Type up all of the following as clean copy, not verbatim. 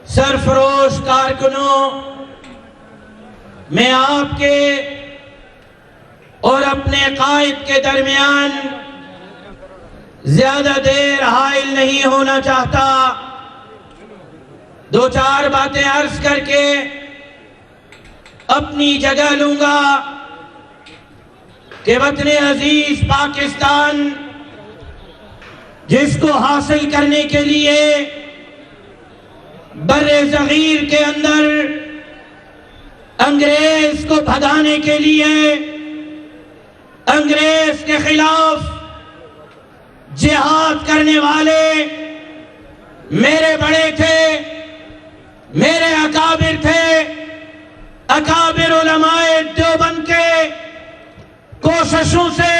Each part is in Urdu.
سرفروش کارکنوں، میں آپ کے اور اپنے قائد کے درمیان زیادہ دیر حائل نہیں ہونا چاہتا. دو چار باتیں عرض کر کے اپنی جگہ لوں گا کہ وطن عزیز پاکستان جس کو حاصل کرنے کے لیے بر صغیر کے اندر انگریز کو بھگانے کے لیے انگریز کے خلاف جہاد کرنے والے میرے بڑے تھے، میرے اکابر تھے، اکابر علماء دیوبند کے کوششوں سے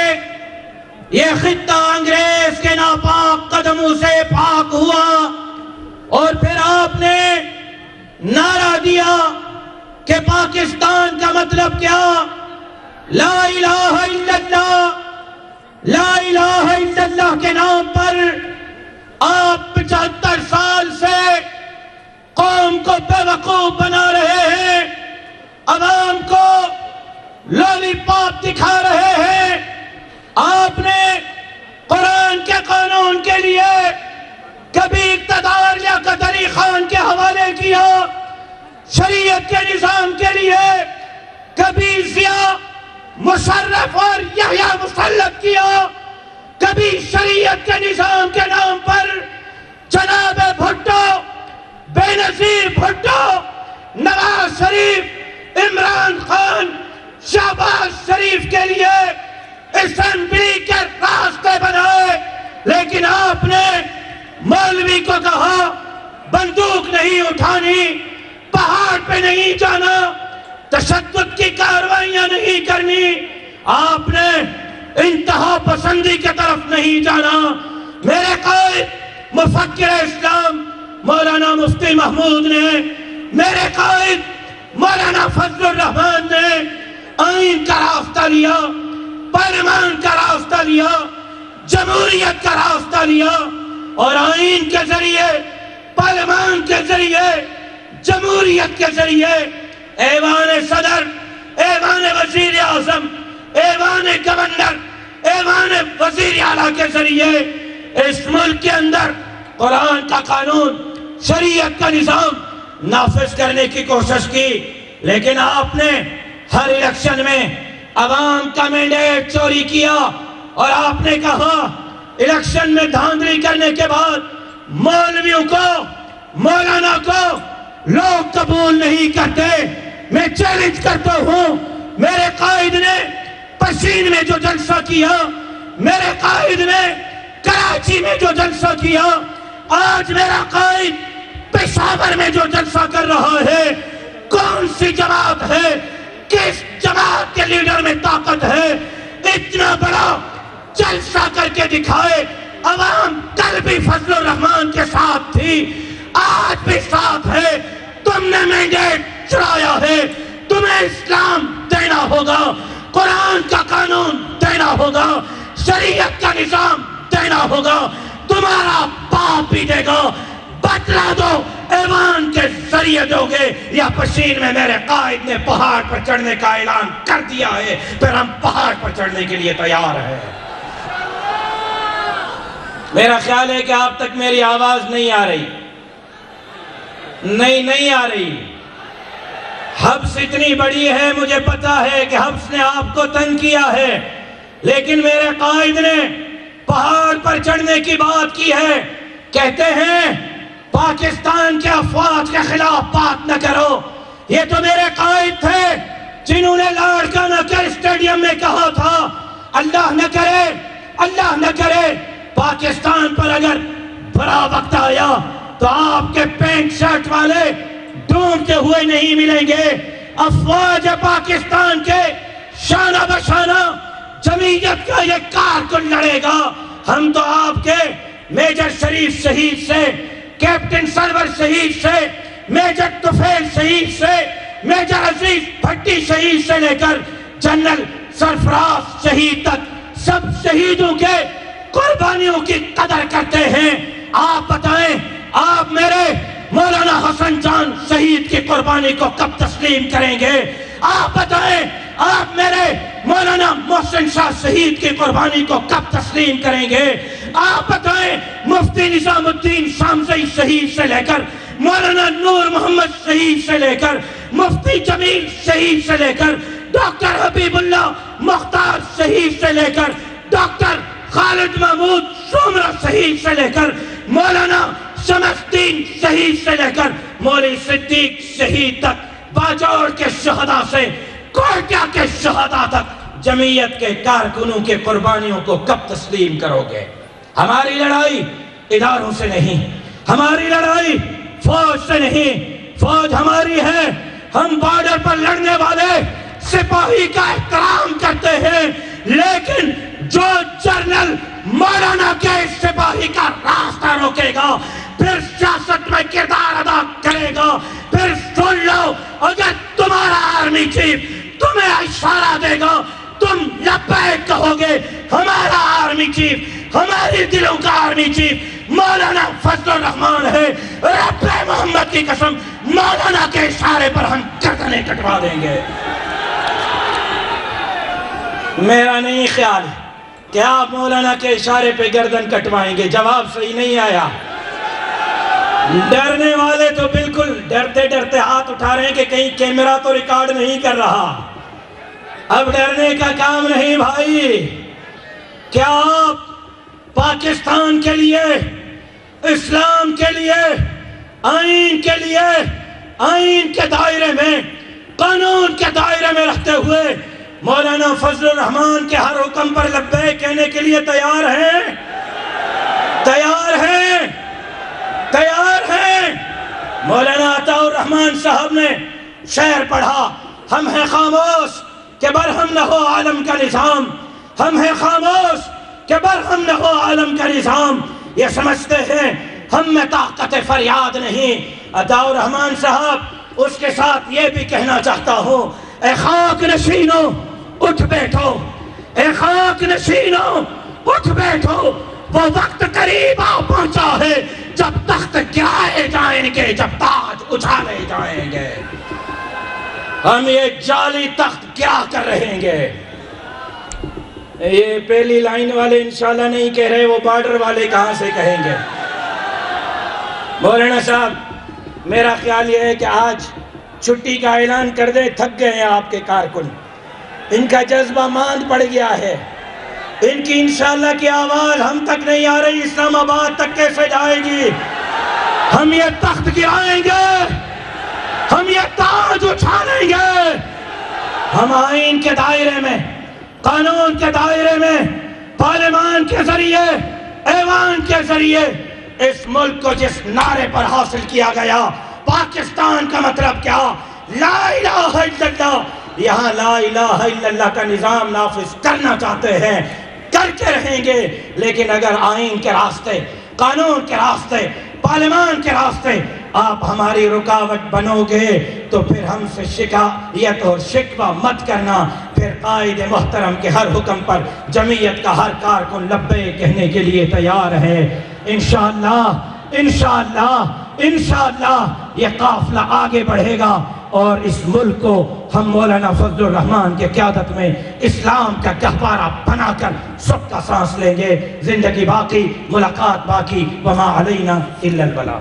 یہ خطہ انگریز کے ناپاک قدموں سے پاک ہوا. اور پھر آپ نے نعرہ دیا کہ پاکستان کا مطلب کیا؟ لا الہ الا اللہ. لا الہ الا اللہ کے نام پر آپ 75 سال سے قوم کو بے وقوف بنا رہے ہیں، عوام کو لولی پاپ دکھا رہے ہیں. آپ نے قرآن کے قانون کے لیے کبھی اقتدار یا قدری خان کے حوالے کیا، شریعت کے نظام کے لیے کبھی ضیاء مشرف اور یحییٰ مسلط کیا، کبھی شریعت کے نظام کے نام پر جناب بھٹو، بے نظیر بھٹو، نواز شریف، عمران خان، شہباز شریف کے لیے اسمبلی کے راستے بنائے. لیکن آپ نے مولوی کو کہا بندوق نہیں اٹھانی، پہاڑ پہ نہیں جانا، تشدد کی کارروائیاں نہیں کرنی، آپ نے انتہا پسندی کی طرف نہیں جانا. میرے قائد مفکر اسلام مولانا مفتی محمود نے، میرے قائد مولانا فضل الرحمان نے آئین کا راستہ لیا، پارلیمان کا راستہ لیا، جمہوریت کا راستہ لیا، اور آئین کے ذریعے، پارلیمان کے ذریعے، جمہوریت کے ذریعے ایوان صدر، ایوان وزیر اعظم، ایوان گورنر، ایوان وزیر اعلیٰ کے ذریعے اس ملک کے اندر قرآن کا قانون، شریعت کا نظام نافذ کرنے کی کوشش کی. لیکن آپ نے ہر الیکشن میں عوام کا مینڈیٹ چوری کیا، اور آپ نے کہا الیکشن میں دھاندلی کرنے کے بعد مولویوں کو، مولانا کو لوگ قبول نہیں کرتے. میں چیلنج کرتا ہوں، میرے قائد نے پشین میں جو جلسہ کیا، میرے قائد نے کراچی میں جو جلسہ کیا، آج میرا قائد پشاور میں جو جلسہ کر رہا ہے، کون سی جماعت ہے، کس جماعت کے لیڈر میں طاقت ہے اتنا بڑا جلسہ کر کے دکھائے؟ عوام کل بھی فضل الرحمان کے ساتھ تھی، آج بھی ساتھ ہے. تم نے مینڈیٹ چرایا ہے، تمہیں اسلام دینا ہوگا، قرآن کا قانون دینا ہوگا، شریعت کا نظام دینا ہوگا، تمہارا باپ بھی دے گا. بدلا دو، ایوان کے ذریعے دو گے یا پشین میں؟ میرے قائد نے پہاڑ پر چڑھنے کا اعلان کر دیا ہے، پھر ہم پہاڑ پر چڑھنے کے لیے تیار ہیں. میرا خیال ہے کہ آپ تک میری آواز نہیں آ رہی. نہیں آ رہی. حبس اتنی بڑی ہے، مجھے پتا ہے کہ حبس نے آپ کو تنگ کیا ہے، لیکن میرے قائد نے پہاڑ پر چڑھنے کی بات کی ہے. کہتے ہیں پاکستان کے افواج کے خلاف بات نہ کرو. یہ تو میرے قائد تھے جنہوں نے لاڑکانہ کے اسٹیڈیم میں کہا تھا اللہ نہ کرے، اللہ نہ کرے پاکستان پر اگر برا وقت آیا تو آپ کے پینٹ شرٹ والے ڈھونڈتے ہوئے نہیں ملیں گے. افواج پاکستان کے شانہ بشانہ جمعیت کا یہ کارکن لڑے گا. ہم تو آپ کے میجر شریف شہید سے، کیپٹن سرور شہید سے، میجر طفیل شہید سے، میجر عزیز بھٹی شہید سے لے کر جنرل سرفراز شہید تک سب شہیدوں کے قربانیوں کی قدر کرتے ہیں. آپ بتائیں، آپ میرے مولانا حسن جان شہید کی قربانی کو کب تسلیم کریں گے؟ آپ بتائیں، آپ میرے مولانا محسن شاہ شہید کی قربانی کو کب تسلیم کریں گے؟ آپ بتائیں، مفتی نظام الدین شامزئی شہید سے لے کر مولانا نور محمد شہید سے لے کر مفتی جمیل شہید سے لے کر ڈاکٹر حبیب اللہ مختار شہید سے لے کر ڈاکٹر خالد محمود سومرہ شہید سے لے کر مولانا شمس الدین شہید سے لے کر مولوی صدیق شہید تک، باجوڑ کے شہداء سے کوئٹہ کے شہداء تک جمعیت کے کارکنوں کے قربانیوں کو کب تسلیم کرو گے؟ ہماری لڑائی اداروں سے نہیں، ہماری لڑائی فوج سے نہیں، فوج ہماری ہے، ہم بارڈر پر لڑنے والے سپاہی کا احترام کرتے ہیں، لیکن جو جنرل مولانا کے سپاہی کا راستہ روکے گا، پھر سیاست میں کردار ادا کرے گا، پھر سن لو، اگر تمہارا آرمی چیف تمہیں اشارہ دے گا تم لبیک کہو گے، ہمارا آرمی چیف، ہماری دلوں کا آرمی چیف مولانا فضل الرحمان ہے، رب محمد کی قسم مولانا کے اشارے پر ہم گردنیں کٹوا دیں گے۔ میرا نہیں خیال کہ آپ مولانا کے اشارے پہ گردن کٹوائیں گے، جواب صحیح نہیں آیا۔ ڈرنے والے تو بالکل ڈرتے ڈرتے ہاتھ اٹھا رہے ہیں کہ کہیں کیمرہ تو ریکارڈ نہیں کر رہا۔ اب ڈرنے کا کام نہیں بھائی، کیا آپ پاکستان کے لیے، اسلام کے لیے، آئین کے لیے، آئین کے دائرے میں، قانون کے دائرے میں رہتے ہوئے مولانا فضل الرحمان کے ہر حکم پر لبیک کہنے کے لیے تیار ہیں؟ تیار ہیں؟ تیار ہیں؟ مولانا عطا الرحمان صاحب نے شعر پڑھا، ہم ہیں خاموش کہ برہم نہ ہو عالم کا نظام، ہم ہیں خاموش کہ برہم نہ ہو عالم کا نظام، یہ سمجھتے ہیں ہم میں طاقت فریاد نہیں۔ عطا الرحمان صاحب اس کے ساتھ یہ بھی کہنا چاہتا ہوں، اے خاک نشینوں اٹھ بیٹھو، اے خاک نشینوں اٹھ بیٹھو، وہ وقت قریب آ پہنچا ہے جب تخت گرائے جائیں گے، جب تاج اچھالے جائیں گے۔ ہم یہ جعلی تخت کیا کر رہیں گے؟ یہ پہلی لائن والے انشاءاللہ نہیں کہہ رہے، وہ بارڈر والے کہاں سے کہیں گے؟ مولانا صاحب، میرا خیال یہ ہے کہ آج چھٹی کا اعلان کر دیں، تھک گئے ہیں آپ کے کارکن، ان کا جذبہ ماند پڑ گیا ہے، ان کی انشاءاللہ کی آواز ہم تک نہیں آ رہی، اسلام آباد تک کیسے جائے گی؟ ہم یہ تخت گرائیں گے، ہم یہ تاج اچھالیں گے، ہم آئین کے دائرے میں، قانون کے دائرے میں، پارلیمان کے ذریعے، ایوان کے ذریعے اس ملک کو جس نعرے پر حاصل کیا گیا، پاکستان کا مطلب کیا؟ لا الہ الا اللہ، یہاں لا الہ الا اللہ کا نظام نافذ کرنا چاہتے ہیں، کر کے رہیں گے، لیکن اگر آئین کے راستے، قانون کے راستے، پارلیمان کے راستے آپ ہماری رکاوٹ بنو گے تو پھر ہم سے شکایت اور شکوہ مت کرنا، پھر قائد محترم کے ہر حکم پر جمعیت کا ہر کارکن لبیک کہنے کے لیے تیار ہے۔ انشاءاللہ انشاءاللہ انشاءاللہ یہ قافلہ آگے بڑھے گا اور اس ملک کو ہم مولانا فضل الرحمان کے قیادت میں اسلام کا گہوارہ بنا کر سب کا سانس لیں گے۔ زندگی باقی، ملاقات باقی، وما علینا الا البلاغ۔